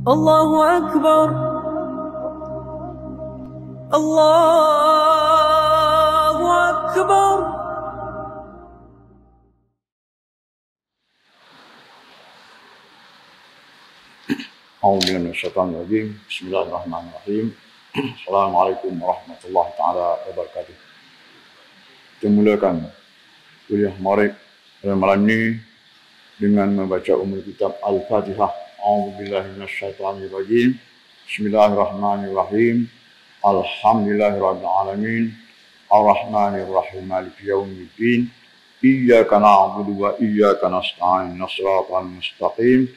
الله أكبر الله أكبر. أعوذ بالله من الشيطان الرجيم. بسم الله الرحمن الرحيم. Assalamualaikum warahmatullahi taala wabarakatuh. Kita mulakan kuliah Maghrib pada malam ini dengan membaca Ummul Kitab Al-Fatihah. A'udzu billahi minasyaitonir rajim. Bismillahirrahmanirrahim. Alhamdulillahirabbil alamin. Arrahmanir rahim. Maliki yaumiddin. Iyyaka na'budu wa iyyaka nasta'in. Shiratal mustaqim.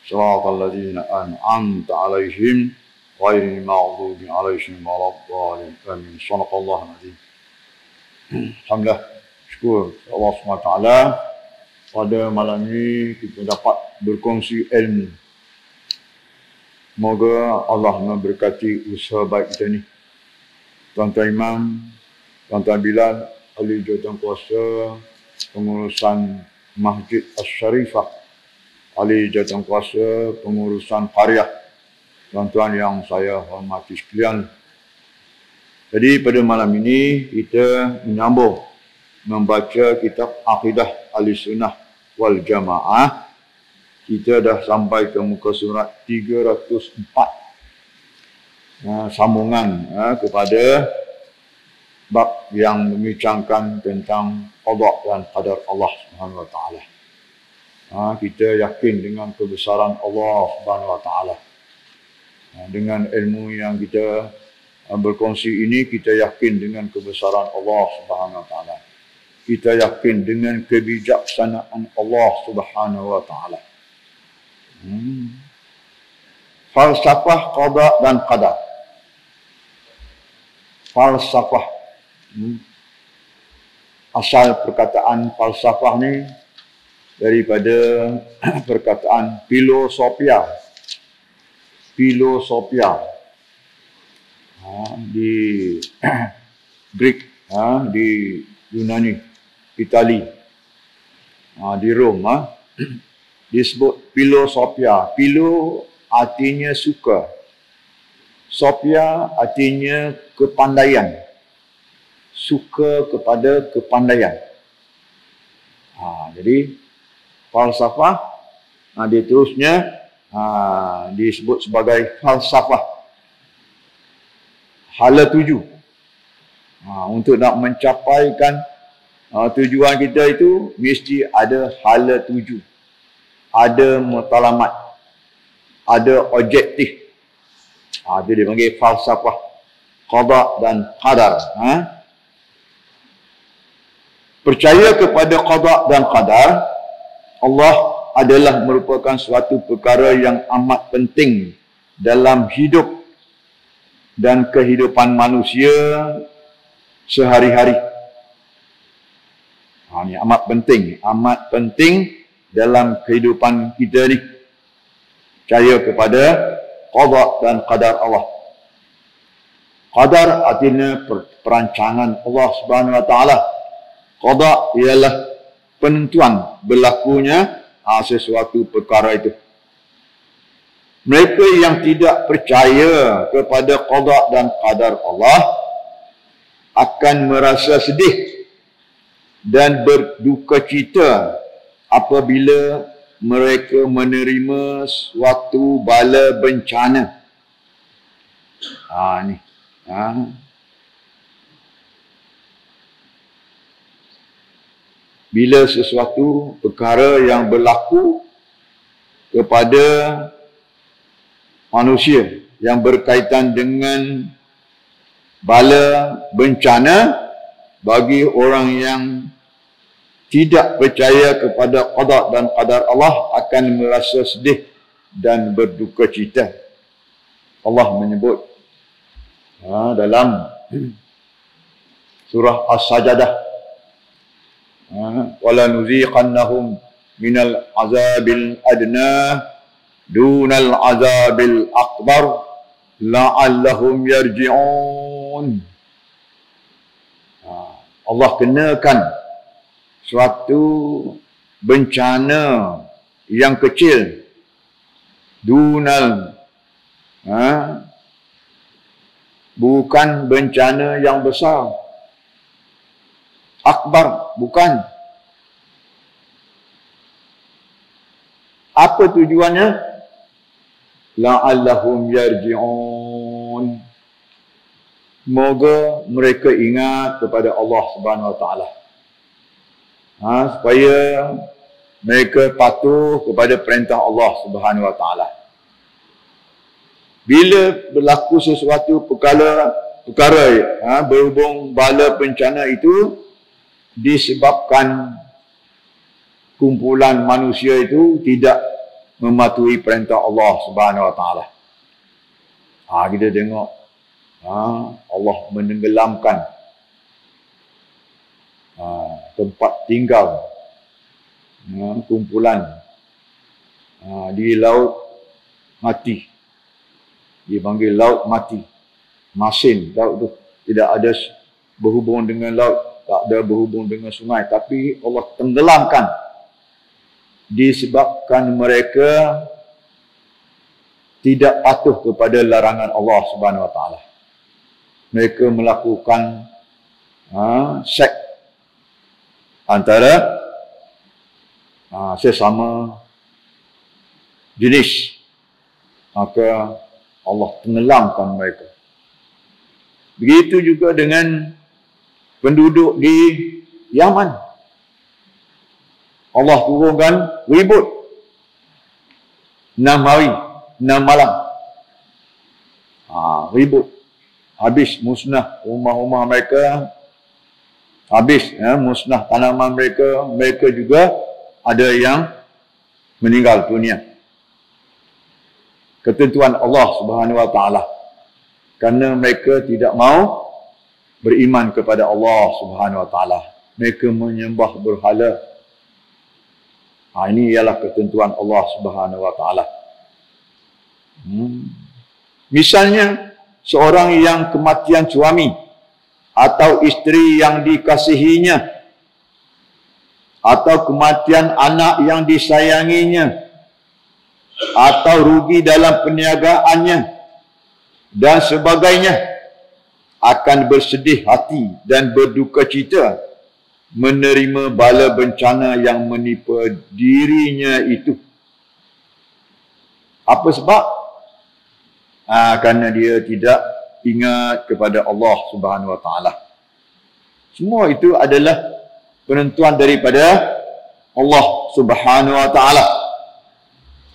Shiratal ladzina an'amta 'alaihim ghairil maghdubi 'alaihim waladdallin. Amin. Shadaqallahul azim. Alhamdulillah, syukur Allah SWT. Pada malam ini kita dapat berkongsi ilmu. Semoga Allah memberkati usaha baik kita ni. Tuan-tuan Imam, Tuan-tuan Bilal, ahli jawatan kuasa pengurusan Masjid Asy-Syarifah, ahli jawatan kuasa pengurusan qaryah, tuan-tuan yang saya hormati sekalian. Jadi pada malam ini kita menyambung membaca kitab Aqidah Ahlussunnah wal Jamaah. Kita dah sampai ke muka surat 304. Sambungan kepada bab yang membincangkan tentang qada dan qadar Allah Subhanahu wa taala. Kita yakin dengan kebesaran Allah Subhanahu wa taala. Dengan ilmu yang kita berkongsi ini, kita yakin dengan kebesaran Allah Subhanahu wa taala. Kita yakin dengan kebijaksanaan Allah Subhanahu wa taala. Falsafah qada dan qadar. Falsafah. Asal perkataan falsafah ni daripada perkataan filosofia. Filosofia. Di Greek, di Yunani, Itali, di Rom, disebut filosofia. Philo artinya suka. Sophia artinya kepandaian. Suka kepada kepandaian. Jadi falsafah, dia terusnya disebut sebagai falsafah. Hala tuju. Untuk nak mencapaikan tujuan kita itu, mesti ada hala tuju. Ada matlamat. Ada objektif. Itu dipanggil falsafah. Qada dan qadar. Percaya kepada qada dan qadar, Allah adalah merupakan suatu perkara yang amat penting dalam hidup dan kehidupan manusia sehari-hari. Ini amat penting dalam kehidupan kita ni. Percaya kepada qada dan qadar Allah. Qadar artinya perancangan Allah Subhanahu wa taala. Qada ialah penentuan berlakunya sesuatu perkara itu. Mereka yang tidak percaya kepada qada dan qadar Allah akan merasa sedih dan berduka cita apabila mereka menerima suatu bala bencana. Bila sesuatu perkara yang berlaku kepada manusia yang berkaitan dengan bala bencana, bagi orang yang tidak percaya kepada qada dan qadar Allah akan merasa sedih dan berduka cita. Allah menyebut dalam surah As-Sajdah, wala nuziqannahum minal azabil adna dunal azabil akbar la'allahum yarji'un. Allah kenakan suatu bencana yang kecil, dunal Bukan bencana yang besar. Akbar, bukan. Apa tujuannya? La'allahum yarji'un. Semoga mereka ingat kepada Allah Subhanahu Wa Taala. Supaya mereka patuh kepada perintah Allah Subhanahu Wa Taala. Bila berlaku sesuatu perkara berhubung bala bencana itu disebabkan kumpulan manusia itu tidak mematuhi perintah Allah Subhanahu Wa Taala. Kita tengok Allah menenggelamkan tempat tinggal kumpulan di laut mati. Dipanggil laut mati. Masin laut tu tidak ada berhubung dengan laut, tak ada berhubung dengan sungai, tapi Allah tenggelamkan disebabkan mereka tidak patuh kepada larangan Allah Subhanahu Wa Taala. Mereka melakukan seks antara sesama jenis, maka Allah tenggelamkan mereka. Begitu juga dengan penduduk di Yaman. Allah turunkan ribut 6 hari, 6 malam. Ribut. Habis musnah rumah-rumah mereka, habis musnah tanaman mereka. Mereka juga ada yang meninggal dunia. Ketentuan Allah Subhanahu Wa Taala. Kerana mereka tidak mau beriman kepada Allah Subhanahu Wa Taala. Mereka menyembah berhala. Ini ialah ketentuan Allah Subhanahu Wa Taala. Misalnya, seorang yang kematian suami atau isteri yang dikasihinya atau kematian anak yang disayanginya atau rugi dalam perniagaannya dan sebagainya, akan bersedih hati dan berduka cita menerima bala bencana yang menimpa dirinya itu. Apa sebab? Kerana dia tidak ingat kepada Allah Subhanahu Wa Taala. Semua itu adalah penentuan daripada Allah Subhanahu Wa Taala.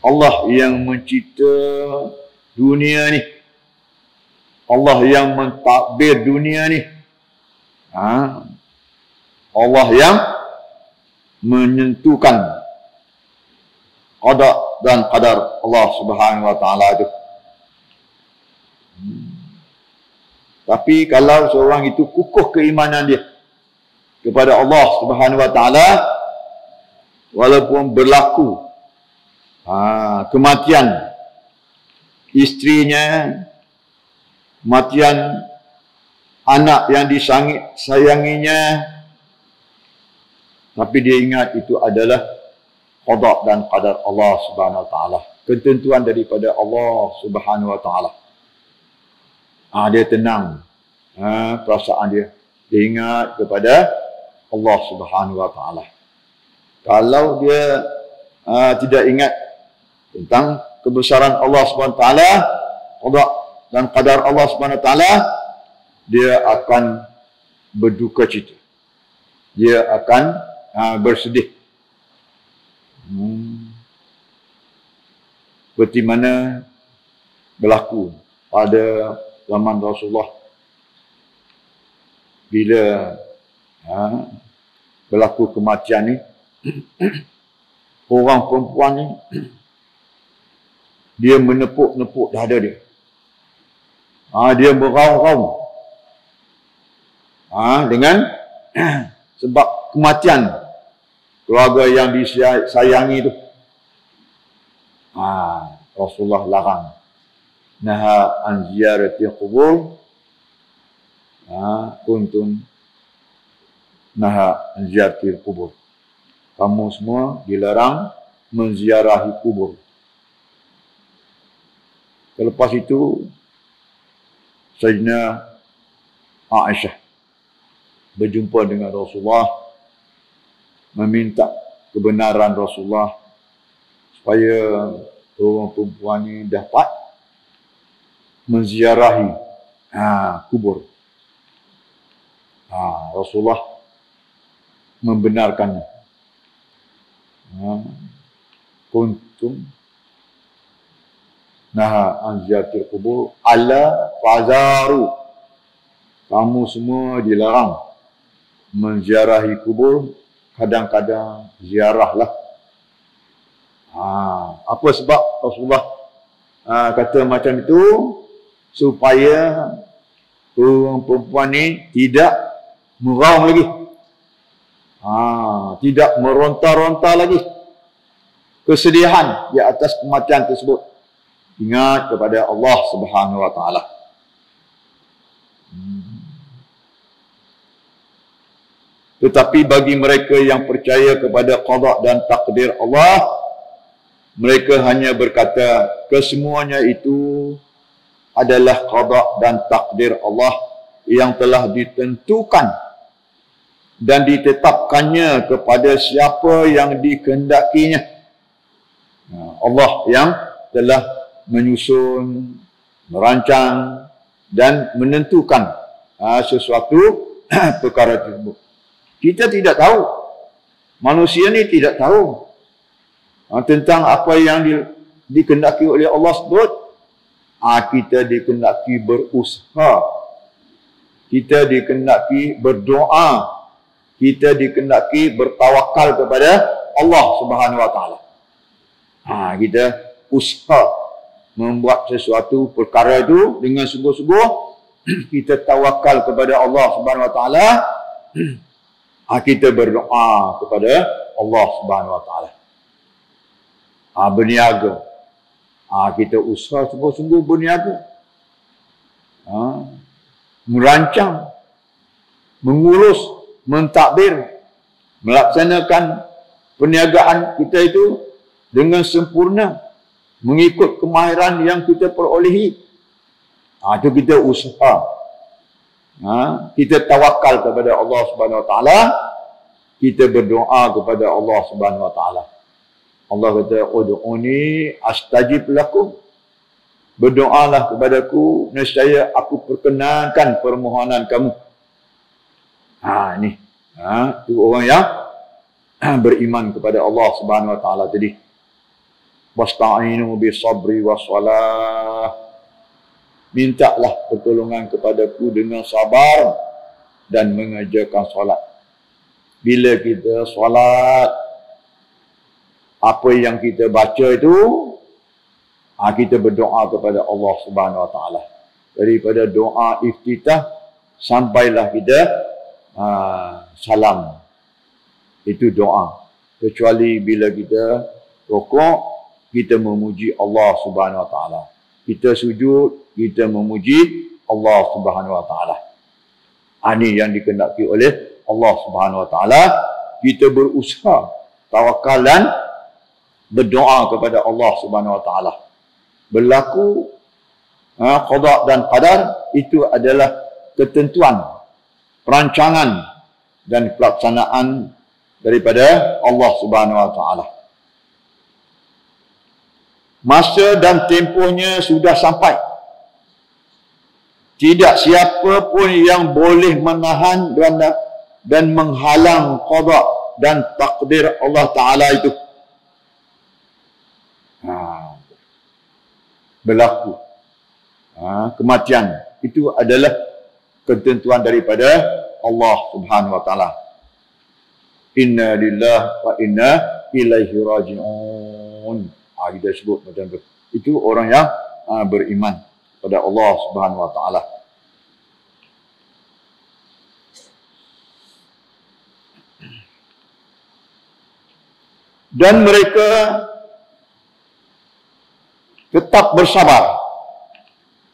Allah yang mencipta dunia ni. Allah yang mentadbir dunia ni. Allah yang menentukan qada dan qadar Allah Subhanahu Wa Taala itu. Tapi kalau seorang itu kukuh keimanan dia kepada Allah Subhanahu Wa Taala, walaupun berlaku kematian isterinya, kematian anak yang disayanginya, tapi dia ingat itu adalah qada dan qadar Allah Subhanahu Wa Taala, ketentuan daripada Allah Subhanahu Wa Taala. Dia tenang perasaan dia. Dia ingat kepada Allah Subhanahu Wa Taala. Kalau dia tidak ingat tentang kebesaran Allah Subhanahu Wa Taala, qada dan qadar Allah Subhanahu Wa Taala, dia akan berduka cita. Dia akan bersedih. Seperti mana berlaku pada zaman Rasulullah, bila berlaku kematian ni, orang perempuan ni dia menepuk-nepuk dada dia. Dia beraung-raung dengan sebab kematian keluarga yang disayangi itu. Rasulullah larang. Naha an ziyarati qubur. Kuntum naha an ziyarati qubur. Kamu semua dilarang menziarahi kubur. Selepas itu Sayyidina Aisyah berjumpa dengan Rasulullah, meminta kebenaran Rasulullah supaya orang perempuan ini dapat menziarahi kubur. Rasulullah membenarkannya. Kuntum naha an ziyaratil kubur ala fazaru. Kamu semua dilarang menziarahi kubur, kadang-kadang ziarahlah. Apa sebab Rasulullah kata macam itu? Supaya orang perempuan ni tidak meraung lagi, tidak meronta-ronta lagi kesedihan di atas kematian tersebut. Ingat kepada Allah Subhanahu wa taala. Tetapi bagi mereka yang percaya kepada qada dan takdir Allah, mereka hanya berkata kesemuanya itu adalah qada dan takdir Allah yang telah ditentukan dan ditetapkannya kepada siapa yang dikehendakinya. Allah yang telah menyusun, merancang dan menentukan sesuatu perkara tersebut. Kita tidak tahu. Manusia ni tidak tahu tentang apa yang dikehendaki oleh Allah sebut. Kita dikehendaki berusaha. Kita dikehendaki berdoa. Kita dikehendaki bertawakal kepada Allah Subhanahu wa taala. Kita usaha membuat sesuatu perkara itu dengan sungguh-sungguh. Kita tawakal kepada Allah Subhanahu wa taala. Kita berdoa kepada Allah Subhanahu wa taala. Berniaga. Kita usaha sungguh-sungguh berniaga. Merancang, mengurus, mentadbir, melaksanakan perniagaan kita itu dengan sempurna, mengikut kemahiran yang kita perolehi. Itu kita usaha. Kita tawakal kepada Allah Subhanahu wa taala. Kita berdoa kepada Allah Subhanahu wa taala. Allah kata, ud'uni astajib lakum. Berdoalah kepadaku, nescaya aku perkenankan permohonan kamu. Ini. Itu orang yang beriman kepada Allah Subhanahu wa taala tadi. Wasta'inu bisabri wassalah. Mintalah pertolongan kepadaku dengan sabar dan mengerjakan solat. Bila kita solat, apa yang kita baca itu, kita berdoa kepada Allah Subhanahu wa taala. Daripada doa iftitah sampailah kita salam. Itu doa. Kecuali bila kita rukuk, kita memuji Allah Subhanahu wa taala. Kita sujud, kita memuji Allah Subhanahu wa taala. Ini yang dikehendaki oleh Allah Subhanahu wa taala. Kita berusaha tawakal dan berdoa kepada Allah Subhanahu wa taala. Berlaku qada dan qadar itu adalah ketentuan, perancangan dan pelaksanaan daripada Allah Subhanahu wa taala. Masa dan tempohnya sudah sampai. Tidak siapa pun yang boleh menahan dan menghalang qada dan takdir Allah taala itu. Berlaku. Kematian itu adalah ketentuan daripada Allah Subhanahu wa taala. Inna lillahi wa inna ilaihi raji'un. Kita sebut macam itu. Itu orang yang beriman kepada Allah Subhanahu wa taala. Dan mereka tetap bersabar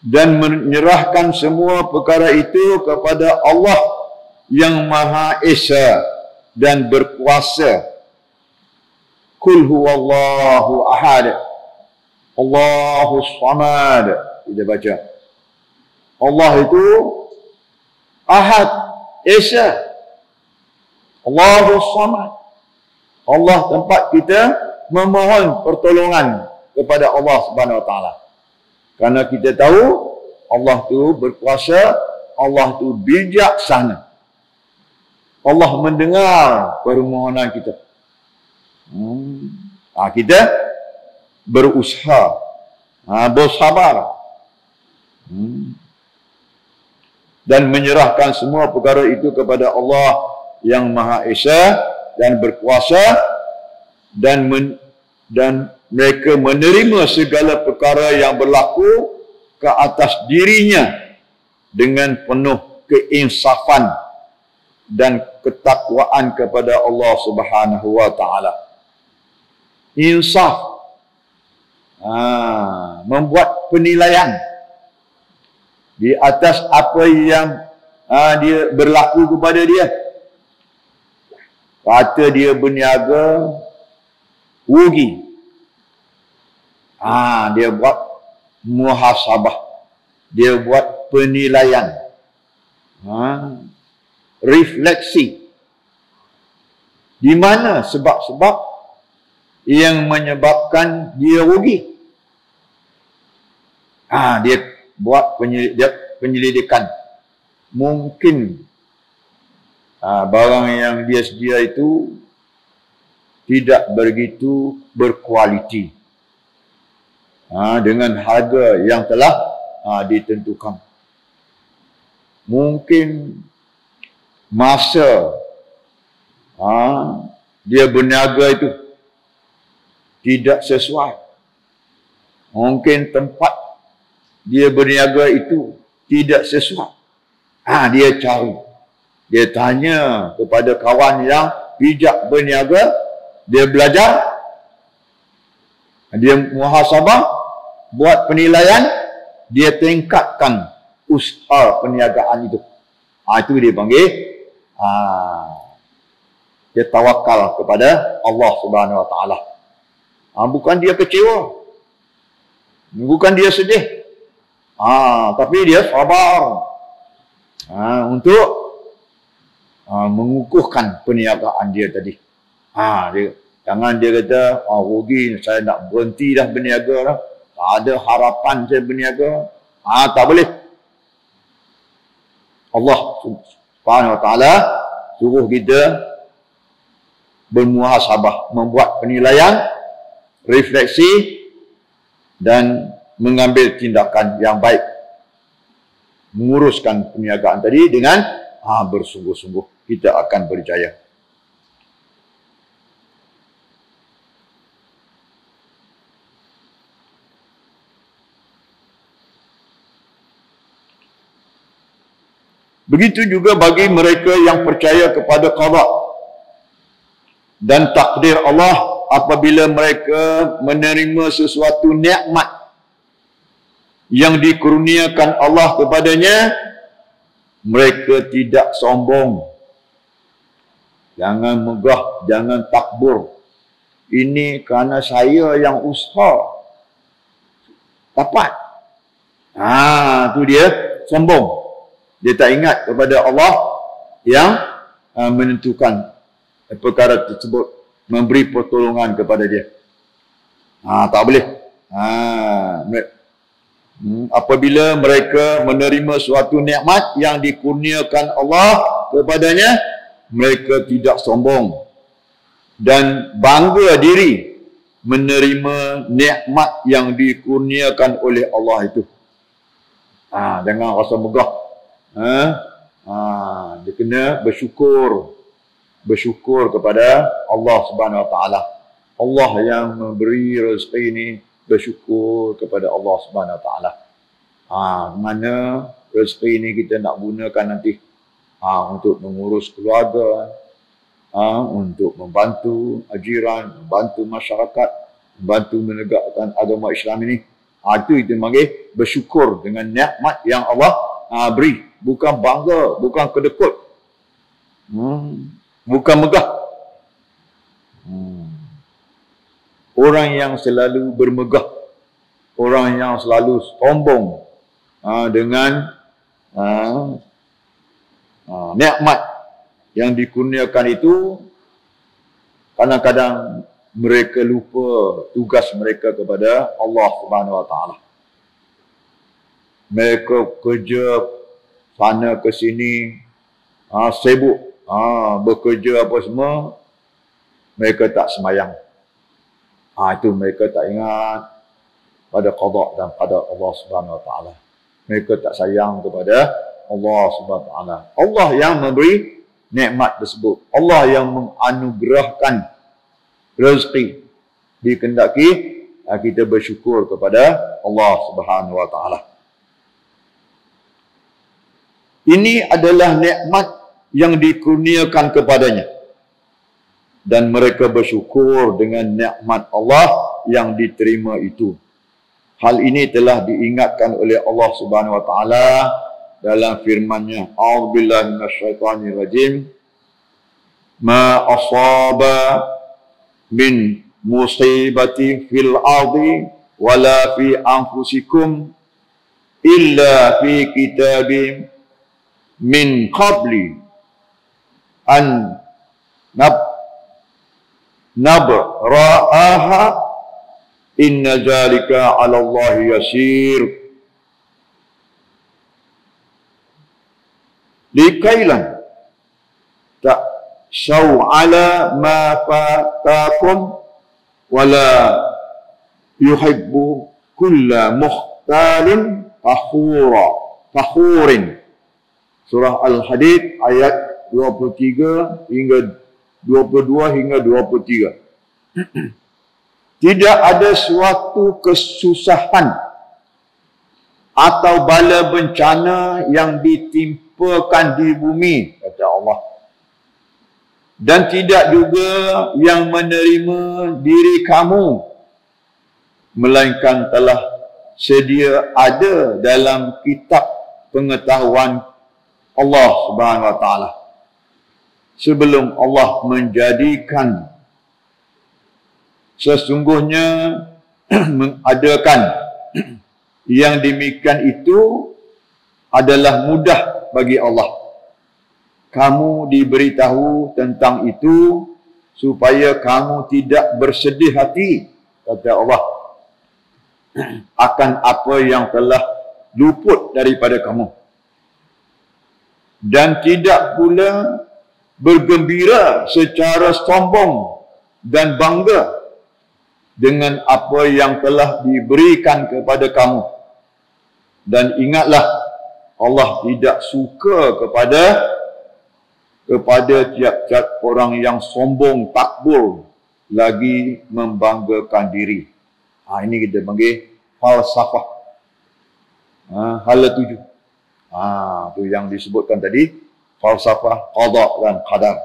dan menyerahkan semua perkara itu kepada Allah yang Maha Esa dan berkuasa. Qul huwallahu ahad. Allahus Samad. Kita baca. Allah itu Ahad, Esa. Allahus Samad. Allah tempat kita memohon pertolongan kepada Allah Subhanahu Wa Taala. Karena kita tahu Allah tu berkuasa, Allah tu bijaksana. Allah mendengar permohonan kita. Kita berusaha, bersabar, dan menyerahkan semua perkara itu kepada Allah yang Maha Esa dan berkuasa, dan mereka menerima segala perkara yang berlaku ke atas dirinya dengan penuh keinsafan dan ketakwaan kepada Allah Subhanahu Wa Taala. Insaf, membuat penilaian di atas apa yang dia berlaku kepada dia. Kata dia berniaga rugi, dia buat muhasabah, dia buat penilaian, refleksi. Di mana sebab-sebab yang menyebabkan dia rugi? Dia buat penyelidikan. Mungkin barang yang dia sedia itu tidak begitu berkualiti dengan harga yang telah ditentukan. Mungkin masa dia berniaga itu tidak sesuai. Mungkin tempat dia berniaga itu tidak sesuai. Dia cari. Dia tanya kepada kawan yang bijak berniaga. Dia belajar. Dia muhasabah. Buat penilaian. Dia tingkatkan usaha perniagaan itu. Itu dia panggil. Dia tawakal kepada Allah Subhanahu Wa Taala. Bukan dia kecewa. Bukan dia sedih. Tapi dia sabar. Untuk mengukuhkan perniagaan dia tadi. Jangan dia kata, rugi, saya nak berhenti dah berniaga dah. Tak ada harapan saya berniaga. Tak boleh. Allah Subhanahu Wa Taala suruh kita bermuhasabah, membuat penilaian, refleksi, dan mengambil tindakan yang baik. Menguruskan perniagaan tadi dengan bersungguh-sungguh. Kita akan berjaya. Begitu juga bagi mereka yang percaya kepada qada dan takdir Allah. Apabila mereka menerima sesuatu nikmat yang dikurniakan Allah kepadanya, mereka tidak sombong. Jangan megah, jangan takbur. Ini kerana saya yang usaha dapat. Itu dia sombong. Dia tak ingat kepada Allah yang menentukan perkara tersebut, memberi pertolongan kepada dia. Tak boleh. Apabila mereka menerima suatu nikmat yang dikurniakan Allah kepadanya, mereka tidak sombong dan bangga diri menerima nikmat yang dikurniakan oleh Allah itu. Jangan rasa megah. Dia kena bersyukur kepada Allah Subhanahu Wa Taala. Allah yang memberi rezeki ini, bersyukur kepada Allah Subhanahu Wa Taala. Mana rezeki ini kita nak gunakan nanti untuk mengurus keluarga, untuk membantu jiran, membantu masyarakat, membantu menegakkan agama Islam ini. Itu kita panggil bersyukur dengan nikmat yang Allah beri. Bukan bangga, bukan kedekut, bukan megah. Orang yang selalu bermegah, orang yang selalu sombong dengan nikmat yang dikurniakan itu, kadang-kadang mereka lupa tugas mereka kepada Allah Subhanahu Wa Taala. Mereka kerja sana ke sini, sibuk, bekerja apa semua, mereka tak semayang. Itu mereka tak ingat pada qada dan qadar Allah Subhanahu Wa Taala. Mereka tak sayang kepada Allah Subhanahu Wa Taala. Allah yang memberi nikmat tersebut. Allah yang menganugerahkan rezeki. Dikehendaki kita bersyukur kepada Allah Subhanahu Wa Taala. Ini adalah nikmat yang dikurniakan kepadanya. Dan mereka bersyukur dengan nikmat Allah yang diterima itu. Hal ini telah diingatkan oleh Allah Subhanahu Wa Taala dalam firman-Nya, A'udzubillahi minasyaitonir rajim. Ma asaba min musibati fil ardi wala fi anfusikum illa fi kitabim min qabli an nabra'aha inna zalika 'ala Allah yasir. Likailan ta'shaw 'ala ma fatakum wala yuhibbu kulla mukhtalin fakhurin. Surah Al-Hadid ayat 23 hingga 22 hingga 23. Tidak ada suatu kesusahan atau bala bencana yang ditimpakan di bumi, kata Allah. Dan tidak juga yang menerima diri kamu, melainkan telah sedia ada dalam kitab pengetahuan Allah Subhanahu Wa Taala sebelum Allah menjadikan. Sesungguhnya mengadakan yang demikian itu adalah mudah bagi Allah. Kamu diberitahu tentang itu supaya kamu tidak bersedih hati, kata Allah, akan apa yang telah luput daripada kamu. Dan tidak pula bergembira secara sombong dan bangga dengan apa yang telah diberikan kepada kamu. Dan ingatlah, Allah tidak suka kepada tiap-tiap orang yang sombong, takbur, lagi membanggakan diri. Ini kita panggil falsafah. Hala 7. Itu yang disebutkan tadi, falsafah qada dan qadar.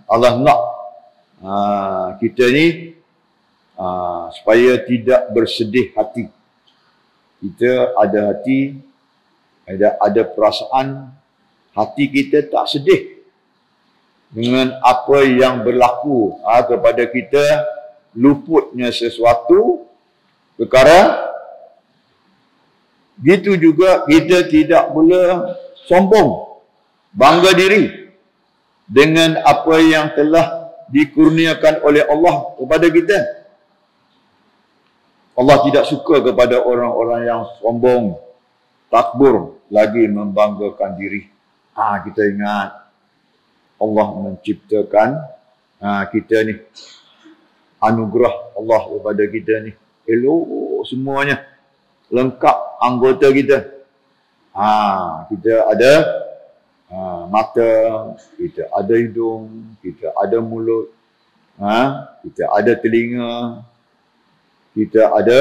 Allah nak kita ni supaya tidak bersedih hati. Kita ada hati, ada perasaan, hati kita tak sedih dengan apa yang berlaku kepada kita, luputnya sesuatu perkara. Gitu juga kita tidak boleh sombong, bangga diri dengan apa yang telah dikurniakan oleh Allah kepada kita. Allah tidak suka kepada orang-orang yang sombong, takbur, lagi membanggakan diri. Kita ingat Allah menciptakan kita ni, anugerah Allah kepada kita ni elok semuanya, lengkap anggota kita. Kita ada mata, kita ada hidung, kita ada mulut, kita ada telinga, kita ada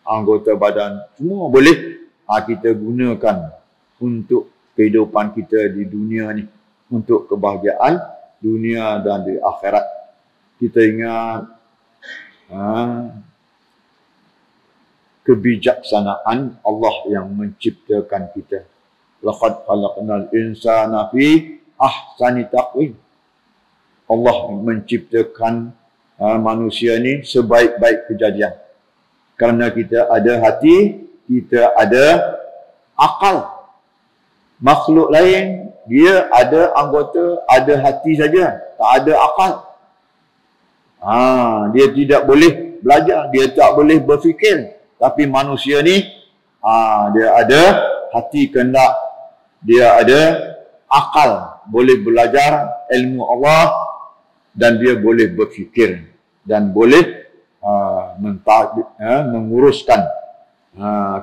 anggota badan, semua boleh kita gunakan untuk kehidupan kita di dunia ni, untuk kebahagiaan dunia dan di akhirat. Kita ingat kebijaksanaan Allah yang menciptakan kita. Laqad khalaqnal insana fi ahsani taqwim. Allah menciptakan manusia ni sebaik-baik kejadian. Kerana kita ada hati, kita ada akal. Makhluk lain, dia ada anggota, ada hati saja, tak ada akal. Dia tidak boleh belajar, dia tak boleh berfikir. Tapi manusia ni, dia ada hati kehendak, dia ada akal, boleh belajar ilmu Allah, dan dia boleh berfikir dan boleh menguruskan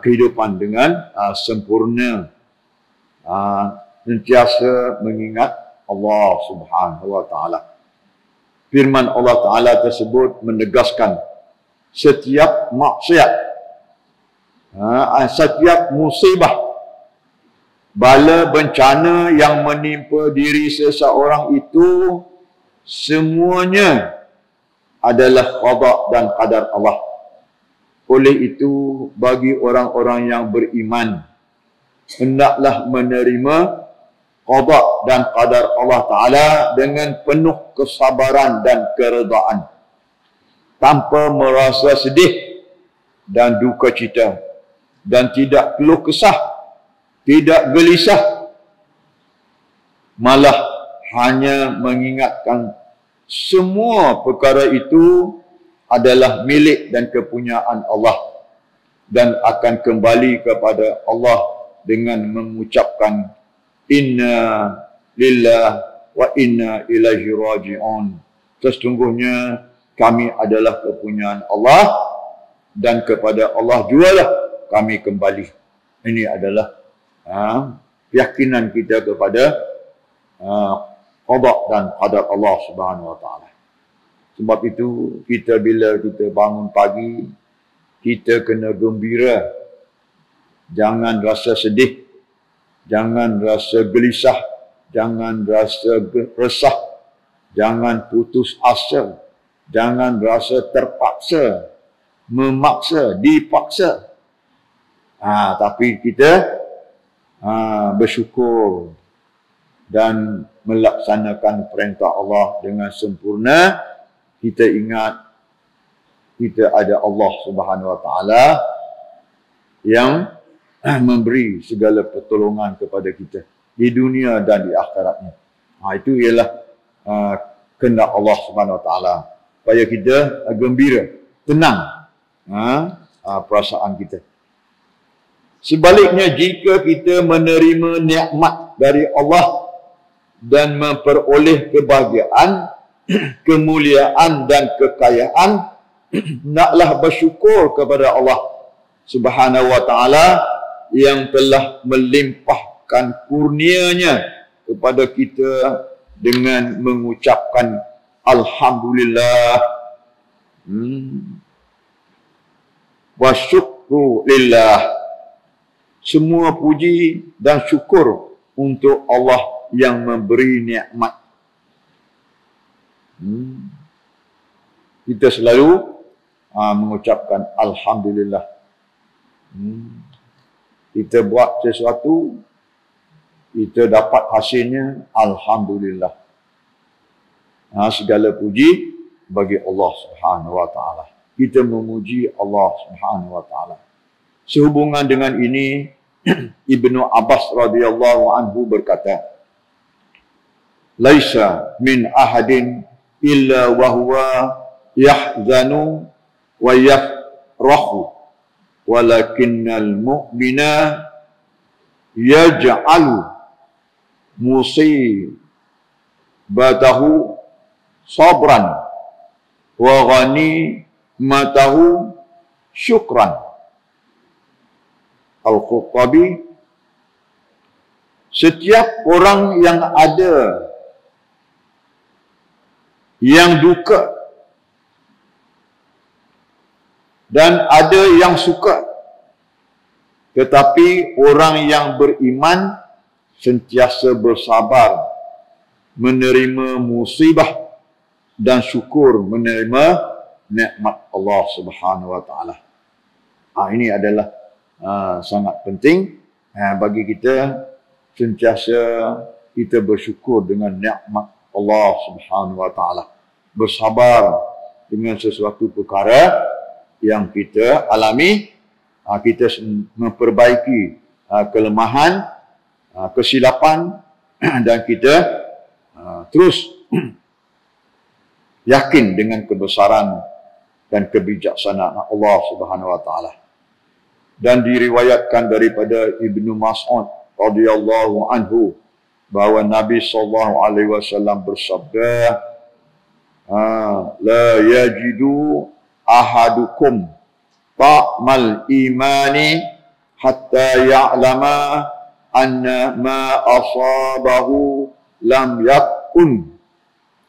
kehidupan dengan sempurna, sentiasa mengingat Allah Subhanahu wa taala. Firman Allah Taala tersebut menegaskan setiap maksiat, setiap musibah, bala bencana yang menimpa diri seseorang itu semuanya adalah qada dan qadar Allah. Oleh itu, bagi orang-orang yang beriman, hendaklah menerima qada dan qadar Allah Ta'ala dengan penuh kesabaran dan keredaan, tanpa merasa sedih dan duka cita, dan tidak keluh kesah, tidak gelisah, malah hanya mengingatkan semua perkara itu adalah milik dan kepunyaan Allah, dan akan kembali kepada Allah dengan mengucapkan inna lillah wa inna ilaihi raji'un. Sesungguhnya kami adalah kepunyaan Allah, dan kepada Allah jugalah kami kembali. Ini adalah keyakinan kita kepada qada dan qadar Allah Subhanahu wa taala. Sebab itu kita bila kita bangun pagi, kita kena gembira. Jangan rasa sedih, jangan rasa gelisah, jangan rasa resah, jangan putus asa, jangan rasa terpaksa, memaksa, dipaksa. Tapi kita bersyukur dan melaksanakan perintah Allah dengan sempurna. Kita ingat kita ada Allah Subhanahu wa taala yang memberi segala pertolongan kepada kita di dunia dan di akhiratnya. Itu ialah kehendak Allah Subhanahu wa taala, supaya kita gembira, tenang perasaan kita. Sebaliknya, jika kita menerima nikmat dari Allah dan memperoleh kebahagiaan, kemuliaan dan kekayaan, naklah bersyukur kepada Allah Subhanahu wa taala yang telah melimpahkan kurnia-Nya kepada kita dengan mengucapkan alhamdulillah wa syukru lillah. Semua puji dan syukur untuk Allah yang memberi nikmat. Kita selalu mengucapkan alhamdulillah. Kita buat sesuatu, kita dapat hasilnya, alhamdulillah. Segala puji bagi Allah Subhanahu wa taala. Kita memuji Allah Subhanahu wa taala. Sehubungan dengan ini, Ibnu Abbas radhiyallahu anhu berkata, "Laisa min ahadin illa wa huwa yahzanu wa yafrahu, walakinnal mu'mina yaj'alu musibatahu sabran wa ghanimatahu syukran." Al-Khuttabi, setiap orang yang ada yang duka dan ada yang suka, tetapi orang yang beriman sentiasa bersabar menerima musibah dan syukur menerima nikmat Allah Subhanahu wa taala. Ini adalah sangat penting bagi kita sentiasa kita bersyukur dengan nikmat Allah Subhanahu wa taala, bersabar dengan sesuatu perkara yang kita alami, kita memperbaiki kelemahan, kesilapan dan kita terus yakin dengan kebesaran dan kebijaksanaan Allah Subhanahu wa taala. Dan diriwayatkan daripada Ibnu Mas'ud radhiyallahu anhu bahawa Nabi sallallahu alaihi wasallam bersabda, la yajidu ahadukum ta'mal imani hatta ya'lama anna ma asabahu lam yakun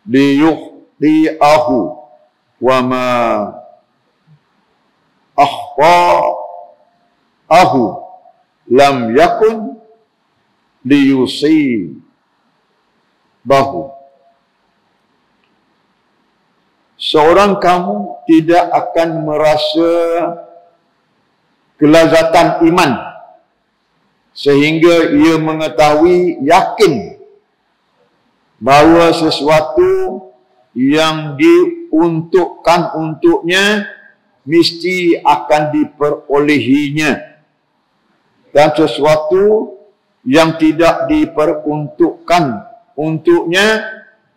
liyukhti'ahu wa ma akhta'ahu lam yakun liyusibahu. Seorang kamu tidak akan merasa kelazatan iman sehingga ia mengetahui, yakin bahawa sesuatu yang diuntukkan untuknya mesti akan diperolehinya, dan sesuatu yang tidak diperuntukkan untuknya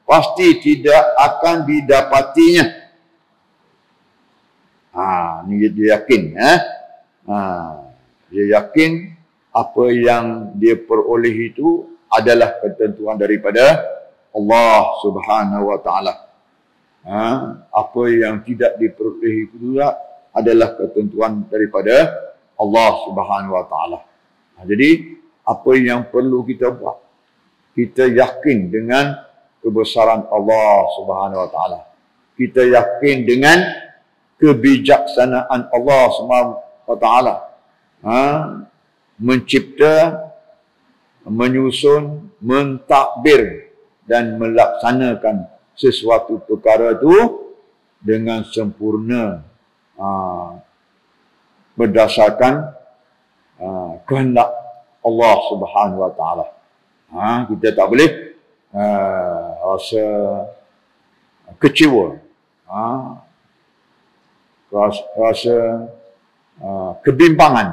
pasti tidak akan didapatinya. Ni dia yakin. Dia yakin apa yang dia peroleh itu adalah ketentuan daripada Allah Subhanahu wa taala. Apa yang tidak diperoleh itu juga adalah ketentuan daripada Allah Subhanahu wa taala. Jadi apa yang perlu kita buat, kita yakin dengan kebesaran Allah Subhanahu wa taala. Kita yakin dengan kebijaksanaan Allah Subhanahu wa taala. Mencipta, menyusun, mentadbir dan melaksanakan sesuatu perkara itu dengan sempurna, berdasarkan kehendak Allah Subhanahu wa taala. Kita tak boleh rasa kecewa, rasa kebimbangan,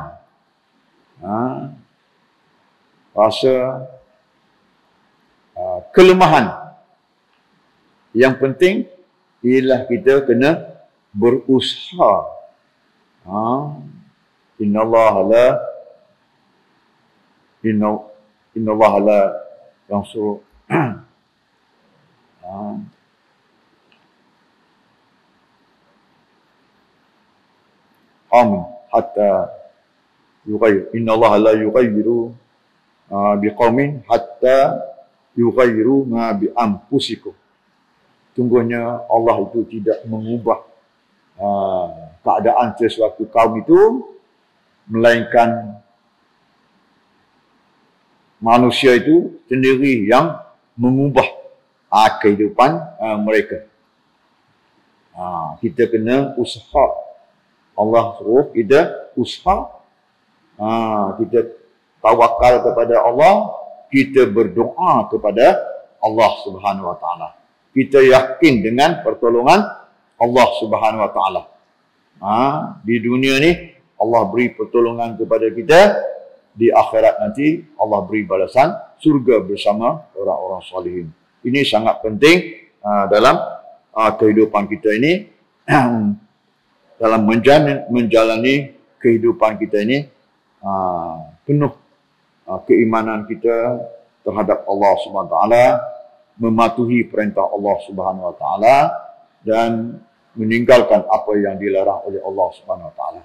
rasa kelemahan. Yang penting ialah kita kena berusaha. Innallaha la yansur qauman hatta yughayyiru. Innallaha la yughayyiru biqaumin hatta yughayyiru ma bi anfusikum. Sungguhnya Allah itu tidak mengubah keadaan sesuatu kaum itu, melainkan manusia itu sendiri yang mengubah kehidupan mereka. Kita kena usaha. Allah suruh kita usaha. Kita tawakal kepada Allah, kita berdoa kepada Allah Subhanahu wa taala. Kita yakin dengan pertolongan Allah Subhanahu wa taala. Di dunia ni Allah beri pertolongan kepada kita, di akhirat nanti Allah beri balasan surga bersama orang-orang salihin. Ini sangat penting dalam kehidupan kita ini, dalam menjalani kehidupan kita ini, penuh keimanan kita terhadap Allah Subhanahu wa taala, mematuhi perintah Allah Subhanahu wa taala dan meninggalkan apa yang dilarang oleh Allah Subhanahu wa taala.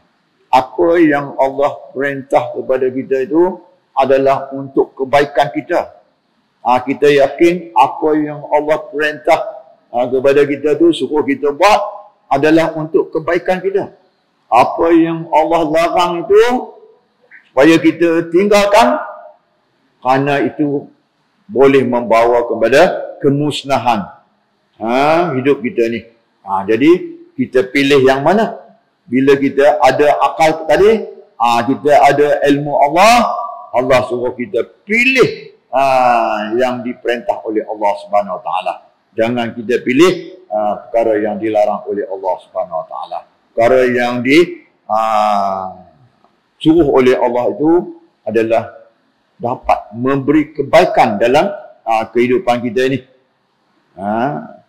Apa yang Allah perintah kepada kita itu adalah untuk kebaikan kita. Kita yakin apa yang Allah perintah kepada kita itu suruh kita buat adalah untuk kebaikan kita. Apa yang Allah larang itu supaya kita tinggalkan, kerana itu boleh membawa kepada kemusnahan hidup kita ni. Jadi kita pilih yang mana? Bila kita ada akal tadi, kita ada ilmu Allah, Allah suruh kita pilih yang diperintah oleh Allah Subhanahu wa taala. Jangan kita pilih perkara yang dilarang oleh Allah Subhanahu Wa Taala. Perkara yang disuruh oleh Allah itu adalah dapat memberi kebaikan dalam kehidupan kita ini.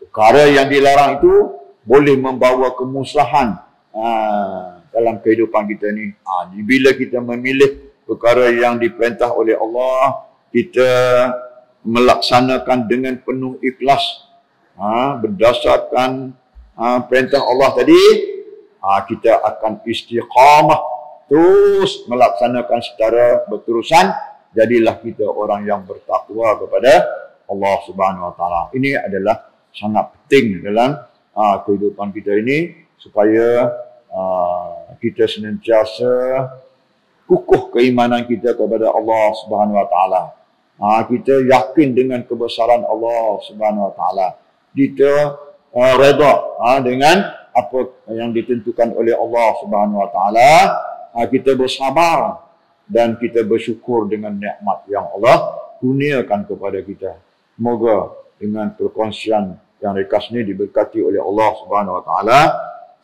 Perkara yang dilarang itu boleh membawa kemusnahan dalam kehidupan kita ni. Bila kita memilih perkara yang diperintah oleh Allah, kita melaksanakan dengan penuh ikhlas, berdasarkan perintah Allah tadi, kita akan istiqamah terus melaksanakan secara berterusan. Jadilah kita orang yang bertakwa kepada Allah Subhanahu Wa Taala. Ini adalah sangat penting dalam kehidupan kita ini, supaya kita senantiasa kukuh keimanan kita kepada Allah Subhanahu Wa Taala. Kita yakin dengan kebesaran Allah Subhanahu Wa Taala. Kita redha dengan apa yang ditentukan oleh Allah Subhanahu Wa Taala. Kita bersabar dan kita bersyukur dengan nikmat yang Allah kurniakan kepada kita. Semoga dengan perkongsian yang ringkas ini diberkati oleh Allah Subhanahu Wa Taala.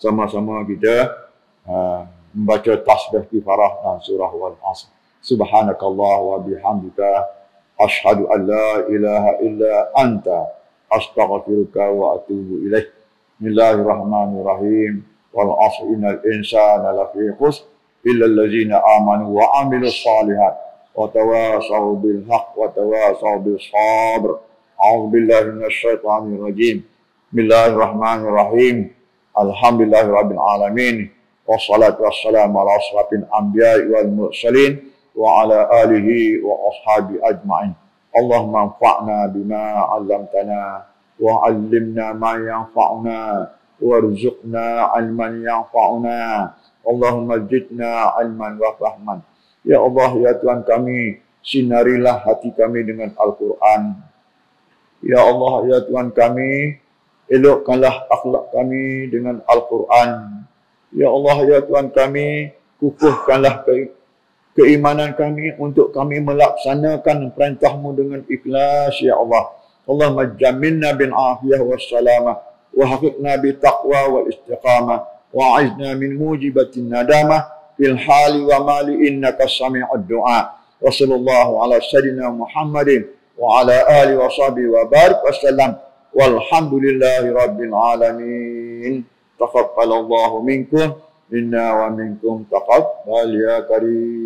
Sama-sama kita membaca tasbih kifarah dan surah wal asr. Subhanakallah wa bihamdika asyhadu an la ilaha illa anta astaghfiruka wa atubu ilaik. Bismillahirrahmanirrahim. Wal asr innal insana lafi khusr illa allazina amanu wa amilus shalihat wa tawasaw bil haqq wa tawasaw bis sabr. A'udzu billahi minasy syaithanir rajim. Bismillahirrahmanirrahim. Alhamdulillahirabbil alamin. Wassalatu wassalamu ala asrafil anbiya'i wal mursalin wa ala alihi wa ashabi ajma'in. Allahumma anfa'na bima 'allamtana wa 'allimna ma yanfa'una warzuqna 'ilman yanfa'una. Allahumma zidna 'ilman wa fahman. Ya Allah, ya Tuhan kami, sinarilah hati kami dengan Al-Quran. Ya Allah, ya Tuhan kami, elokkanlah akhlak kami dengan Al-Quran. Ya Allah, ya Tuhan kami, kukuhkanlah keimanan kami untuk kami melaksanakan perintah-Mu dengan ikhlas, ya Allah. Allahumma jaminna bin afiyah wassalamah wa haqiqna bi taqwa wal istiqamah wa a'izna min mujibatin nadamah fil hali wa mali innaka sami'ud du'a. Wa sallallahu ala sayyidina Muhammadin wa ala alihi wa sahbihi wa barik wasallam. Walhamdulillahi rabbil alamin. Taqabbalallahu minkum inna wa minkum taqabbal ya karim.